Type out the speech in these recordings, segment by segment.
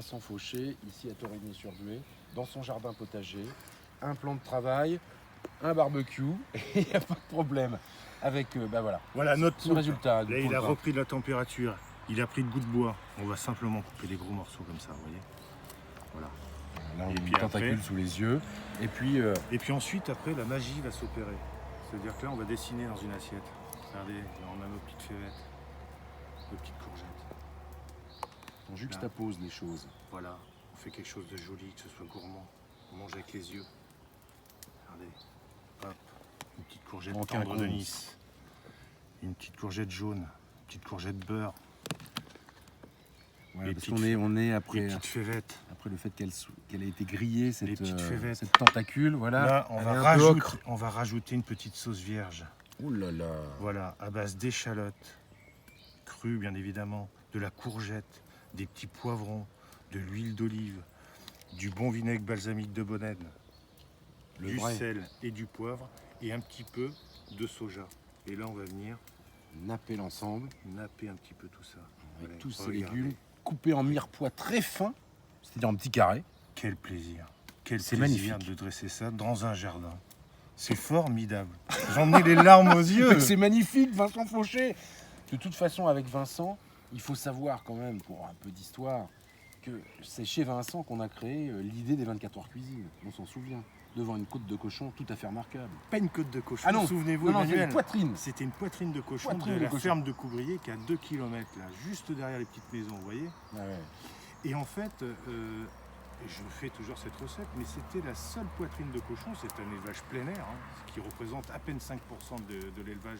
Vincent Fauché, ici à Torigny-sur-Buée, dans son jardin potager, un plan de travail, un barbecue, et il n'y a pas de problème avec Voilà notre ce poulpe. résultat. Là, il a repris de la température, il a pris de goût de bois. On va simplement couper des gros morceaux comme ça, vous voyez. Voilà. Là, on a Et une puis tentacule après- sous les yeux. Et puis, Et puis ensuite, après, la magie va s'opérer. C'est-à-dire que là, on va dessiner dans une assiette. Regardez, là, on a nos petites févettes, nos petites courgettes. on juxtapose les choses. Voilà, on fait quelque chose de joli, que ce soit gourmand. On mange avec les yeux. Regardez, hop, une petite courgette En tendre de quinconce. Nice. Une petite courgette jaune, une petite courgette beurre, Ouais, Les parce petites qu'on est, on est les après, petites févettes. après le fait qu'elle ait été grillée, Les cette, petites févettes. cette tentacule. Voilà. Là, Elle est un peu ocre. on va rajouter une petite sauce vierge. Ouh là là. Voilà, à base d'échalotes, crues bien évidemment, de la courgette, des petits poivrons, de l'huile d'olive, du bon vinaigre balsamique de Bonène, Le du vrai. sel et du poivre, et un petit peu de soja. Et là, on va venir Napper l'ensemble napper un petit peu tout ça. avec Allez, tous ces regardez. légumes coupés en mirepoix très fins, c'est-à-dire en petits carrés. Quel plaisir. Quel C'est plaisir magnifique. de dresser ça dans un jardin. C'est formidable. J'en ai les larmes aux yeux. C'est magnifique, Vincent Fauché. De toute façon, avec Vincent, il faut savoir quand même, pour un peu d'histoire, que c'est chez Vincent qu'on a créé l'idée des 24 heures cuisine. On s'en souvient. Devant une côte de cochon tout à fait remarquable. Pas une côte de cochon, Ah non, souvenez-vous, non, non, c'est Emmanuel. une poitrine. C'était une poitrine de cochon Poitrine de de la cochon. ferme de Couvrier qui est à 2 km, là, juste derrière les petites maisons, vous voyez. Ah ouais. Et en fait, je fais toujours cette recette, mais c'était la seule poitrine de cochon, c'est un élevage plein air, ce qui représente à peine 5% de l'élevage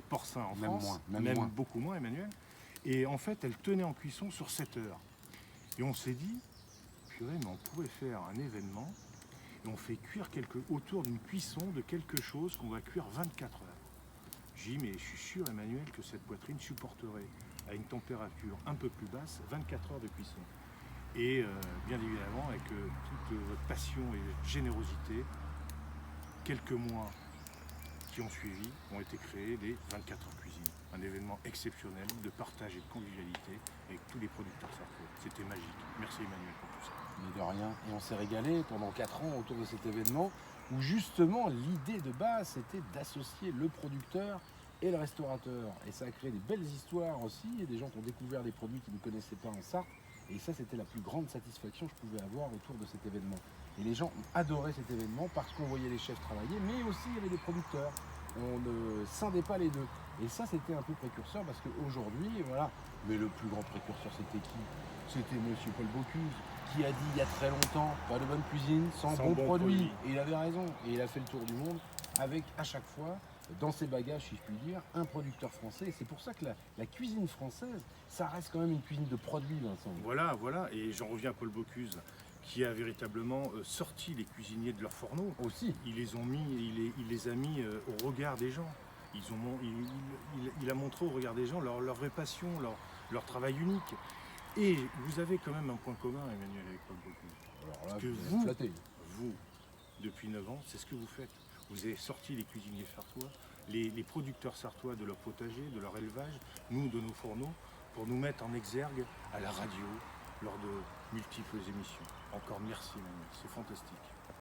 porcin en Même France, moins, même moins. beaucoup moins, Emmanuel. Et en fait, elle tenait en cuisson sur 7 heures. Et on s'est dit, purée, mais on pourrait faire un événement, et on fait cuire autour d'une cuisson de quelque chose qu'on va cuire 24 heures. J'ai dit, mais je suis sûr, Emmanuel, que cette poitrine supporterait à une température un peu plus basse 24 heures de cuisson. Et bien évidemment, avec toute votre passion et générosité, quelques mois qui ont suivi ont été créés les 24 heures cuisine. Un événement exceptionnel de partage et de convivialité avec tous les producteurs sartois. C'était magique. Merci Emmanuel pour tout ça. Mais de rien. Et on s'est régalé pendant 4 ans autour de cet événement où justement l'idée de base c'était d'associer le producteur et le restaurateur. Et ça a créé des belles histoires aussi, et des gens qui ont découvert des produits qu'ils ne connaissaient pas en Sarthe. Et ça c'était la plus grande satisfaction que je pouvais avoir autour de cet événement. Et les gens ont adoré cet événement parce qu'on voyait les chefs travailler, mais aussi il y avait des producteurs. On ne scindait pas les deux. Et ça c'était un peu précurseur parce qu'aujourd'hui, voilà, mais le plus grand précurseur c'était qui? C'était Monsieur Paul Bocuse qui a dit il y a très longtemps, pas de bonne cuisine sans bons produits. Et il avait raison. Et il a fait le tour du monde avec à chaque fois, dans ses bagages si je puis dire, un producteur français. Et c'est pour ça que la cuisine française, ça reste quand même une cuisine de produits, Vincent. Voilà, et j'en reviens à Paul Bocuse, qui a véritablement sorti les cuisiniers de leur fourneau. Aussi. Il les a mis au regard des gens. Il a montré au regard des gens leur vraie passion, leur travail unique. Et vous avez quand même un point commun, Emmanuel, avec Paul Bocuse. Alors là, Parce que vous êtes flatté. vous, depuis 9 ans, c'est ce que vous faites. Vous avez sorti les cuisiniers sartois, les producteurs sartois de leur potager, de leur élevage, nous de nos fourneaux, pour nous mettre en exergue à la radio, lors de multiples émissions. Encore merci, Emmanuel, c'est fantastique.